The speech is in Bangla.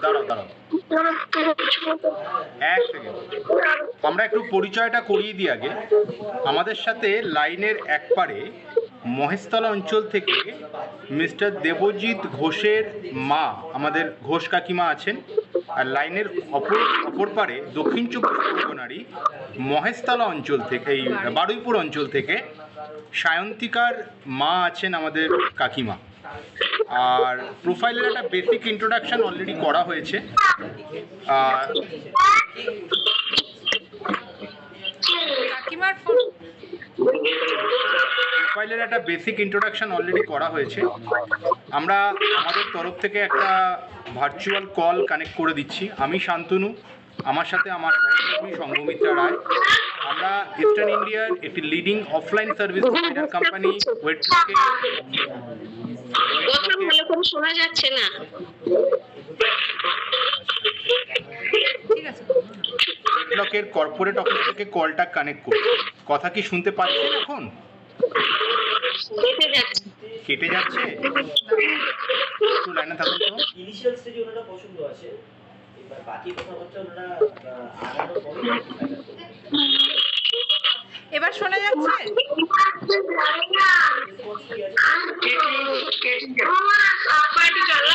দাঁড়াও দাঁড়াও, এক সেকেন্ড, আমরা একটু পরিচয়টা করিয়ে দিই আগে। আমাদের সাথে লাইনের একপারে মহেশতলা অঞ্চল থেকে মিস্টার দেবজিৎ ঘোষের মা আমাদের ঘোষ কাকিমা আছেন, আর লাইনের অপর পারে দক্ষিণ চব্বিশ পরগনারই মহেশতলা অঞ্চল থেকে, এই বারুইপুর অঞ্চল থেকে সায়ন্তিকার মা আছেন আমাদের কাকিমা। আর প্রোফাইলের একটা বেসিক ইন্ট্রোডাকশন অলরেডি করা হয়েছে। প্রোফাইলের একটা বেসিক ইন্ট্রোডাকশন অলরেডি করা হয়েছে। আমরা আমাদের তরফ থেকে একটা ভার্চুয়াল কল কানেক্ট করে দিচ্ছি। আমি শান্তনু, আমার সাথে আমার সহকর্মী সংঘমিত্রা রায়। আমরা ইস্টার্ন ইন্ডিয়ার একটি leading offline service provider company ওয়েটলকে শোনা যাচ্ছে না। ওয়েটলকের কর্পোরেট অফিস থেকে কলটা কানেক্ট করছি। কথা কি শুনতে পাচ্ছেন এখন? কেটে যাচ্ছে, একটু লাইনে থাকুন তো। ইনিশিয়াল স্টেজে ওনারা পছন্দ আছে, এবার বাকি কথাবার্তা ওনারা আগানোর পরে। এবার শোনা যাচ্ছে? জানলা